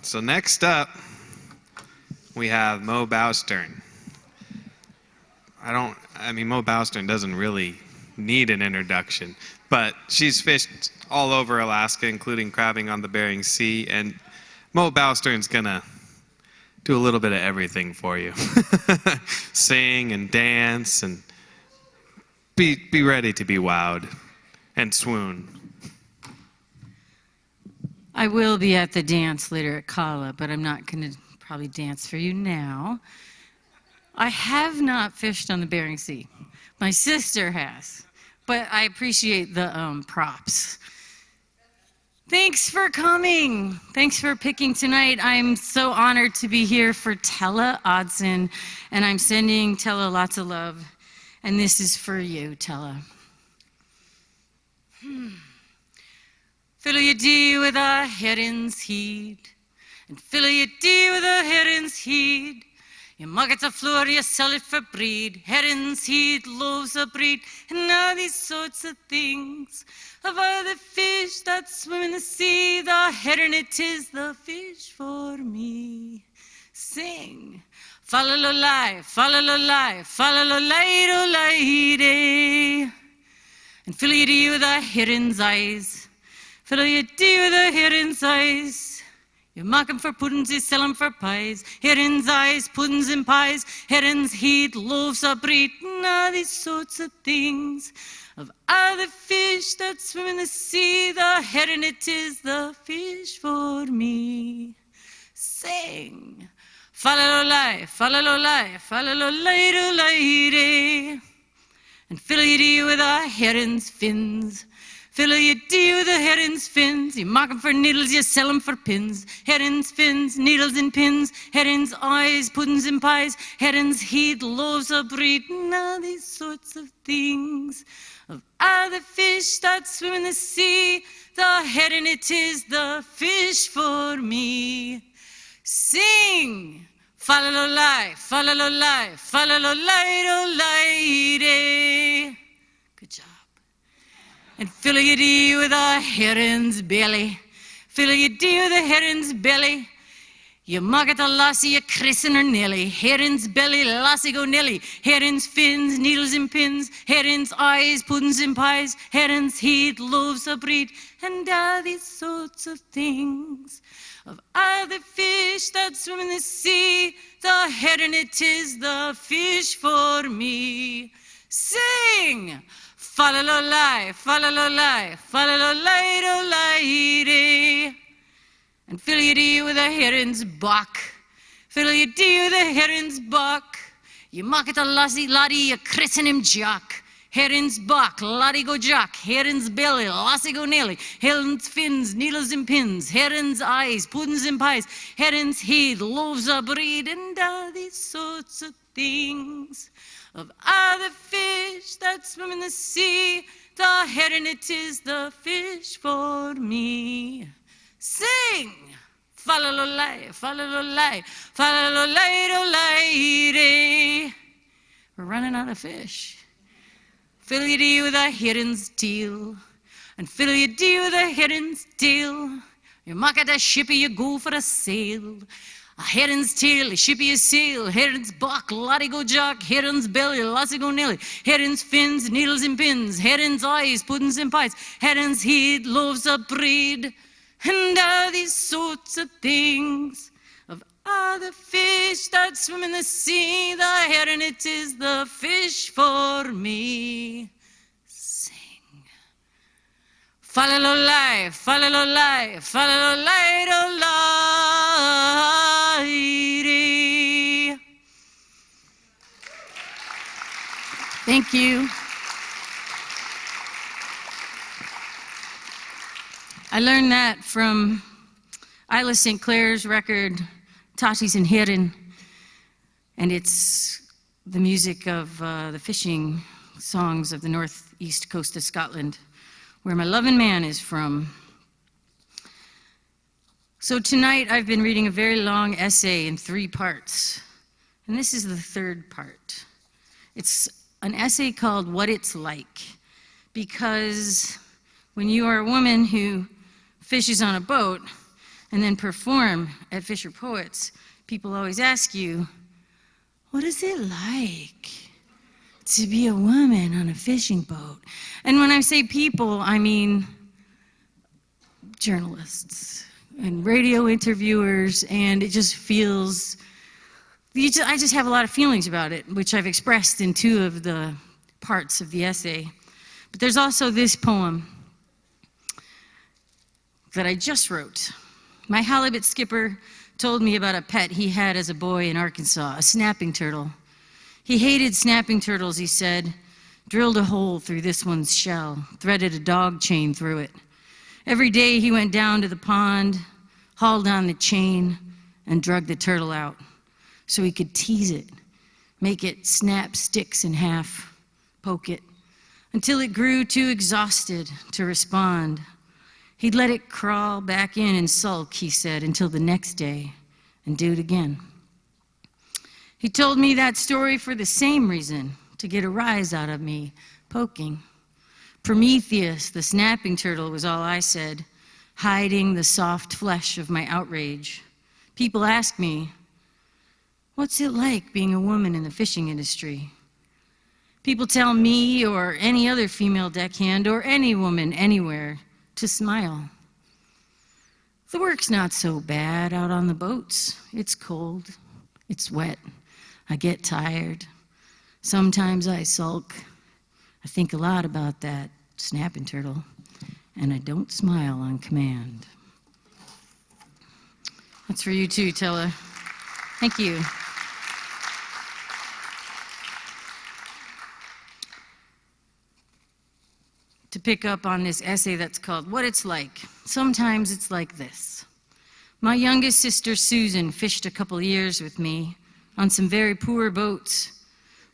So next up, we have Moe Bowstern. Moe Bowstern doesn't really need an introduction, but she's fished all over Alaska, including crabbing on the Bering Sea, and Moe Bowstern's gonna do a little bit of everything for you. Sing and dance and be ready to be wowed and swoon. I will be at the dance later at Kala, but I'm not going to probably dance for you now. I have not fished on the Bering Sea. My sister has, but I appreciate the props. Thanks for coming. Thanks for picking tonight. I'm so honored to be here for Tella Odson, and I'm sending Tella lots of love. And this is for you, Tella. Fill your dee with a herring's head, and fill your dee with a herring's head. You mug it a floor, you sell it for breed. Herring's head, loaves of breed, and all these sorts of things. Of all the fish that swim in the sea, the herring it is the fish for me. Sing. Fa-la-la-lai, fa-la-la-lai, fa-la-la-lai-do-lai day. And fill your dee with a herring's eyes. Fill your dee with a herring's eyes. You mark 'em for puddings, you sell 'em for pies. Herring's eyes, puddings and pies. Herring's head, loaves of bread, and all these sorts of things. Of all the fish that swim in the sea, the herring it is the fish for me. Sing. Fa-la-la-lai, fa-la-la-lai, fa-la-la-lai-do-lai-day. And fill your dee with a herring's fins. Fill your dee with a herring's fins. You mark 'em for needles, you sell 'em for pins. Herring's fins, needles and pins. Herring's eyes, puddings and pies. Herring's head, loaves of bread, and all these sorts of things. Of all the fish that swim in the sea, the herring it is the fish for me. Sing! Fa-la-la-lai, fa-la-la-lai, fa-la-la-lai-do-lai-day. Good job. And fill your dee with a herring's belly. Fill your dee with a herring's belly. You mug it a lassie, you christen her Nelly. Herring's belly, lassie go Nelly. Herring's fins, needles and pins. Herring's eyes, puddings and pies. Herring's head, loaves of bread, and all these sorts of things. Of all the fish that swim in the sea, the herring it is the fish for me. Sing! Fa-la-la-lai, fa-la-la-lai, fa-la-la-lai-do-lai-day. And fill your dee with a herring's buck. Fill your dee with a herring's buck. You mock it a lassie, laddie, you christen him Jock. Herring's buck, laddie go Jock. Herring's belly, lassie go Nelly. Herring's fins, needles and pins. Herring's eyes, puddings and pies. Herring's head, loaves of bread, and all these sorts of things. Of all the fish that swim in the sea, the herring it is the fish for me. Sing! Fa-la-la-lai, fa-la-la-lai, fa-la-la-lai-do-lai-day. We're running out of fish. Fill your dee with a herring's tail, and fill your dee with a herring's tail. You mark at a shippy, you go for a sail. A herring's tail, a shippy, a sail. Herring's buck, laddie go Jock. Herring's belly, lassie go Nelly. Herring's fins, needles and pins. Herring's eyes, puddings and pies. Herring's head, loaves of bread, and all these sorts of things. Of all the fish that swim in the sea, the herring it is the fish for me. Sing. Fa-la-la-lai, fa-la-la-lai, fa-la-la-lai-do-lai-day. Thank you. I learned that from Isla St. Clair's record, Tatis and Herring, and it's the music of the fishing songs of the northeast coast of Scotland, where my loving man is from. So tonight I've been reading a very long essay in 3 parts, and this is the 3rd part. It's an essay called What It's Like, because when you are a woman who fishes on a boat, and then perform at Fisher Poets, people always ask you, what is it like to be a woman on a fishing boat? And when I say people, I mean journalists and radio interviewers, and it just feels, I just have a lot of feelings about it, which I've expressed in 2 of the parts of the essay. But there's also this poem that I just wrote. My halibut skipper told me about a pet he had as a boy in Arkansas, a snapping turtle. He hated snapping turtles, he said, drilled a hole through this one's shell, threaded a dog chain through it. Every day he went down to the pond, hauled on the chain, and drug the turtle out so he could tease it, make it snap sticks in half, poke it, until it grew too exhausted to respond. He'd let it crawl back in and sulk, he said, until the next day, and do it again. He told me that story for the same reason, to get a rise out of me, poking. Prometheus, the snapping turtle, was all I said, hiding the soft flesh of my outrage. People ask me, what's it like being a woman in the fishing industry? People tell me or any other female deckhand or any woman anywhere to smile. The work's not so bad out on the boats. It's cold, it's wet, I get tired. Sometimes I sulk. I think a lot about that snapping turtle, and I don't smile on command. That's for you too, Tella. Thank you. To pick up on this essay that's called What It's Like. Sometimes it's like this. My youngest sister, Susan, fished a couple years with me on some very poor boats,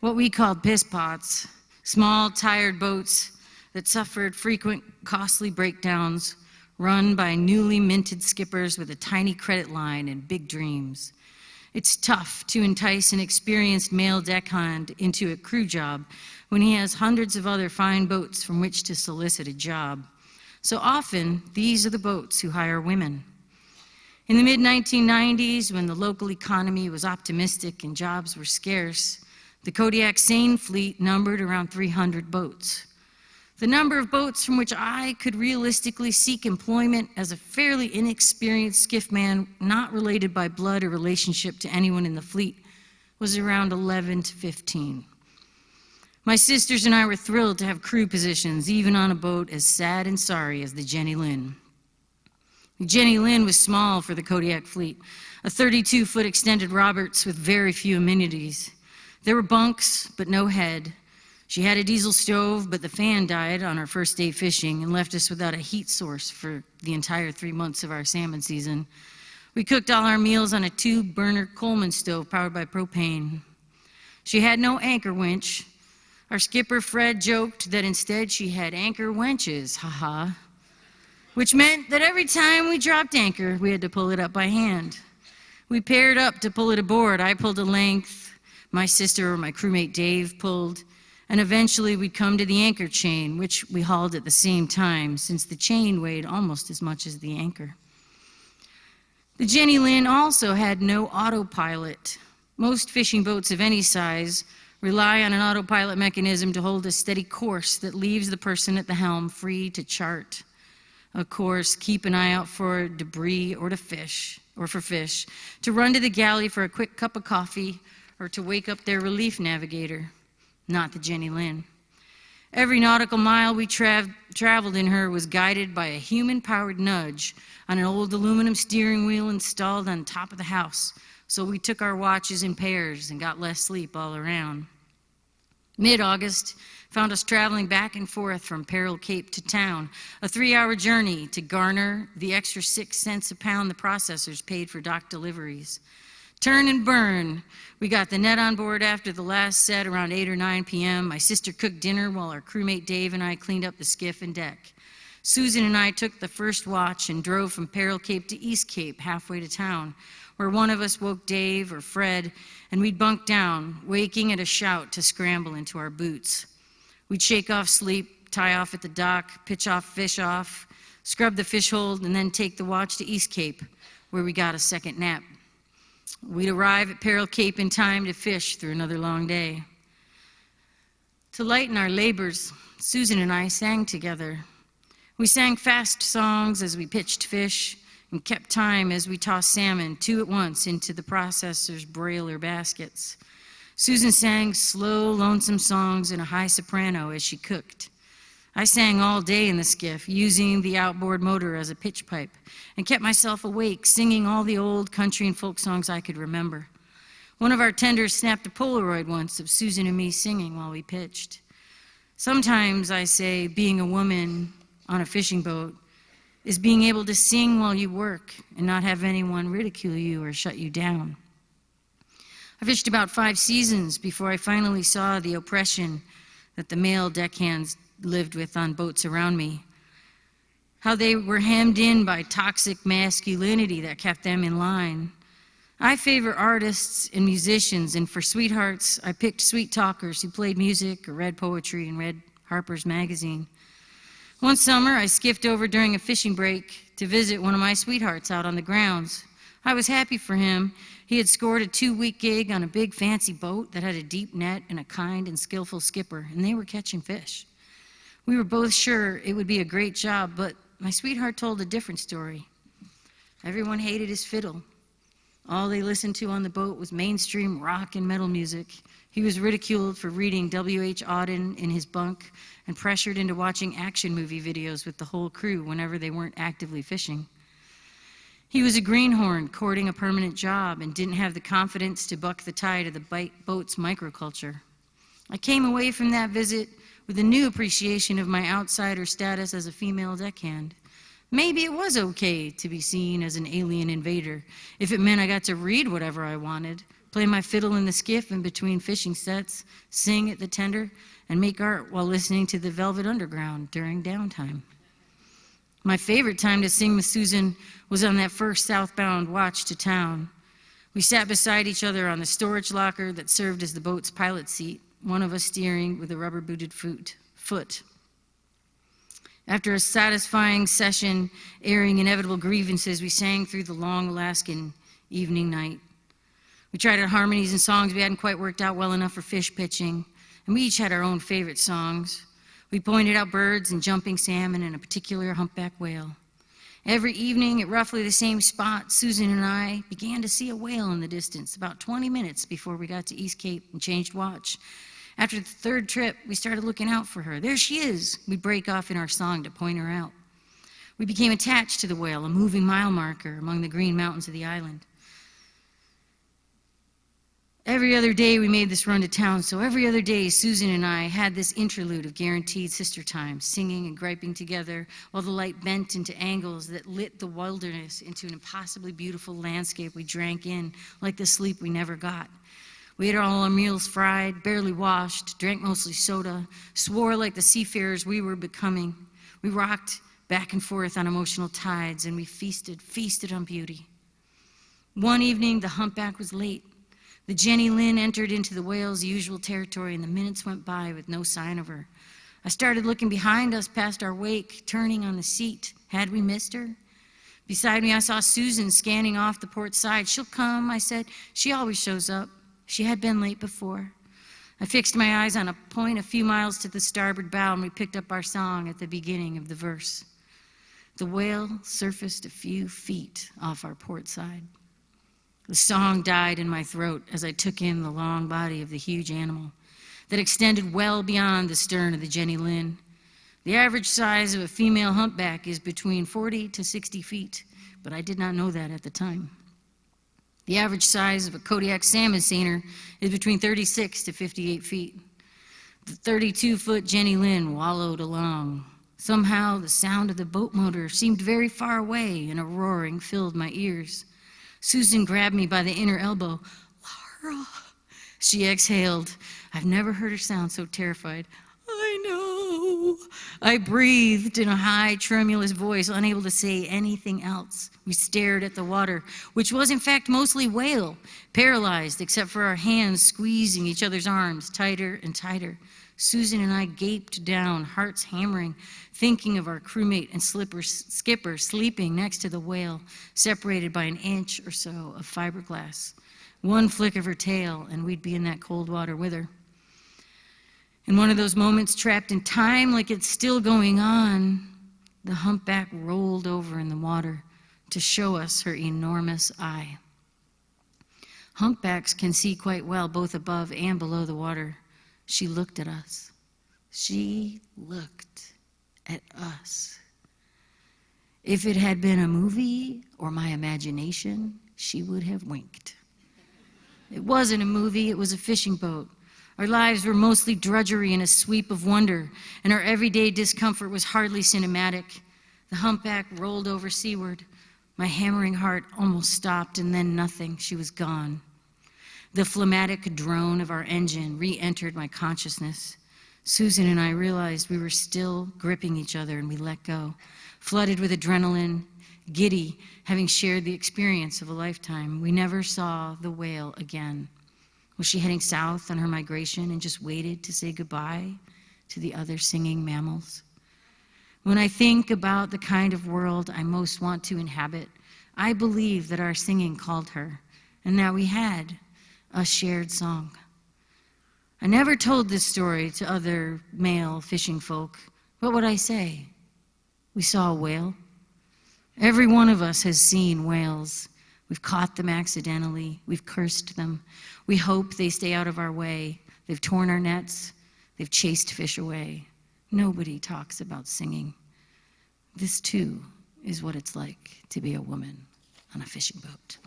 what we called piss pots, small, tired boats that suffered frequent, costly breakdowns, run by newly minted skippers with a tiny credit line and big dreams. It's tough to entice an experienced male deckhand into a crew job when he has hundreds of other fine boats from which to solicit a job. So often, these are the boats who hire women. In the mid-1990s, when the local economy was optimistic and jobs were scarce, the Kodiak Seine fleet numbered around 300 boats. The number of boats from which I could realistically seek employment as a fairly inexperienced skiffman, not related by blood or relationship to anyone in the fleet, was around 11 to 15. My sisters and I were thrilled to have crew positions, even on a boat as sad and sorry as the Jenny Lynn. The Jenny Lynn was small for the Kodiak fleet, a 32-foot extended Roberts with very few amenities. There were bunks, but no head. She had a diesel stove, but the fan died on our first day fishing and left us without a heat source for the entire 3 months of our salmon season. We cooked all our meals on a tube-burner Coleman stove powered by propane. She had no anchor winch. Our skipper, Fred, joked that instead she had anchor wenches, haha, which meant that every time we dropped anchor, we had to pull it up by hand. We paired up to pull it aboard. I pulled a length, my sister or my crewmate Dave pulled, and eventually we'd come to the anchor chain, which we hauled at the same time, since the chain weighed almost as much as the anchor. The Jenny Lynn also had no autopilot. Most fishing boats of any size rely on an autopilot mechanism to hold a steady course that leaves the person at the helm free to chart a course, keep an eye out for debris or for fish, to run to the galley for a quick cup of coffee, or to wake up their relief navigator. Not the Jenny Lynn. Every nautical mile we traveled in her was guided by a human-powered nudge on an old aluminum steering wheel installed on top of the house, so we took our watches in pairs and got less sleep all around. Mid-August found us traveling back and forth from Peril Cape to town, a 3-hour journey to garner the extra 6 cents a pound the processors paid for dock deliveries. Turn and burn. We got the net on board after the last set around 8 or 9 p.m. My sister cooked dinner while our crewmate Dave and I cleaned up the skiff and deck. Susan and I took the first watch and drove from Peril Cape to East Cape, halfway to town, where one of us woke Dave or Fred, and we'd bunk down, waking at a shout to scramble into our boots. We'd shake off sleep, tie off at the dock, pitch off, fish off, scrub the fish hold, and then take the watch to East Cape, where we got a second nap. We'd arrive at Peril Cape in time to fish through another long day. To lighten our labors, Susan and I sang together. We sang fast songs as we pitched fish and kept time as we tossed salmon 2 at once into the processor's broiler baskets. Susan sang slow, lonesome songs in a high soprano as she cooked. I sang all day in the skiff, using the outboard motor as a pitch pipe, and kept myself awake, singing all the old country and folk songs I could remember. One of our tenders snapped a Polaroid once of Susan and me singing while we pitched. Sometimes I say being a woman on a fishing boat is being able to sing while you work and not have anyone ridicule you or shut you down. I fished about 5 seasons before I finally saw the oppression that the male deckhands lived with on boats around me, how they were hemmed in by toxic masculinity that kept them in line. I favor artists and musicians, and for sweethearts, I picked sweet talkers who played music or read poetry and read Harper's Magazine. One summer, I skiffed over during a fishing break to visit one of my sweethearts out on the grounds. I was happy for him. He had scored a 2-week gig on a big fancy boat that had a deep net and a kind and skillful skipper, and they were catching fish. We were both sure it would be a great job, but my sweetheart told a different story. Everyone hated his fiddle. All they listened to on the boat was mainstream rock and metal music. He was ridiculed for reading W.H. Auden in his bunk and pressured into watching action movie videos with the whole crew whenever they weren't actively fishing. He was a greenhorn courting a permanent job and didn't have the confidence to buck the tide of the boat's microculture. I came away from that visit with a new appreciation of my outsider status as a female deckhand. Maybe it was okay to be seen as an alien invader if it meant I got to read whatever I wanted, play my fiddle in the skiff in between fishing sets, sing at the tender, and make art while listening to the Velvet Underground during downtime. My favorite time to sing with Susan was on that first southbound watch to town. We sat beside each other on the storage locker that served as the boat's pilot seat, one of us steering with a rubber-booted foot. After a satisfying session airing inevitable grievances, we sang through the long Alaskan evening night. We tried out harmonies and songs we hadn't quite worked out well enough for fish pitching, and we each had our own favorite songs. We pointed out birds and jumping salmon and a particular humpback whale. Every evening at roughly the same spot, Susan and I began to see a whale in the distance about 20 minutes before we got to East Cape and changed watch. After the 3rd trip, we started looking out for her. There she is. We'd break off in our song to point her out. We became attached to the whale, a moving mile marker among the green mountains of the island. Every other day we made this run to town, so every other day Susan and I had this interlude of guaranteed sister time, singing and griping together while the light bent into angles that lit the wilderness into an impossibly beautiful landscape we drank in like the sleep we never got. We ate all our meals fried, barely washed, drank mostly soda, swore like the seafarers we were becoming. We rocked back and forth on emotional tides, and we feasted on beauty. One evening, the humpback was late. The Jenny Lynn entered into the whale's usual territory, and the minutes went by with no sign of her. I started looking behind us past our wake, turning on the seat. Had we missed her? Beside me, I saw Susan scanning off the port side. She'll come, I said. She always shows up. She had been late before. I fixed my eyes on a point a few miles to the starboard bow, and we picked up our song at the beginning of the verse. The whale surfaced a few feet off our port side. The song died in my throat as I took in the long body of the huge animal that extended well beyond the stern of the Jenny Lynn. The average size of a female humpback is between 40 to 60 feet, but I did not know that at the time. The average size of a Kodiak salmon seiner is between 36 to 58 feet. The 32-foot Jenny Lynn wallowed along. Somehow the sound of the boat motor seemed very far away, and a roaring filled my ears. Susan grabbed me by the inner elbow. "Laura," she exhaled. I've never heard her sound so terrified. "I know." I breathed in a high, tremulous voice, unable to say anything else. We stared at the water, which was in fact mostly whale, paralyzed except for our hands squeezing each other's arms tighter and tighter. Susan and I gaped down, hearts hammering, thinking of our crewmate and skipper sleeping next to the whale, separated by an inch or so of fiberglass. One flick of her tail, and we'd be in that cold water with her. In one of those moments, trapped in time like it's still going on, the humpback rolled over in the water to show us her enormous eye. Humpbacks can see quite well, both above and below the water. She looked at us. She looked at us. If it had been a movie or my imagination, she would have winked. It wasn't a movie, it was a fishing boat. Our lives were mostly drudgery and a sweep of wonder, and our everyday discomfort was hardly cinematic. The humpback rolled over seaward. My hammering heart almost stopped, and then nothing. She was gone. The phlegmatic drone of our engine re-entered my consciousness. Susan and I realized we were still gripping each other, and we let go, flooded with adrenaline, giddy, having shared the experience of a lifetime. We never saw the whale again. Was she heading south on her migration and just waited to say goodbye to the other singing mammals? When I think about the kind of world I most want to inhabit, I believe that our singing called her, and that we had a shared song. I never told this story to other male fishing folk. What would I say? We saw a whale. Every one of us has seen whales. We've caught them accidentally. We've cursed them. We hope they stay out of our way. They've torn our nets. They've chased fish away. Nobody talks about singing. This, too, is what it's like to be a woman on a fishing boat.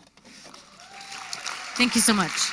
Thank you so much.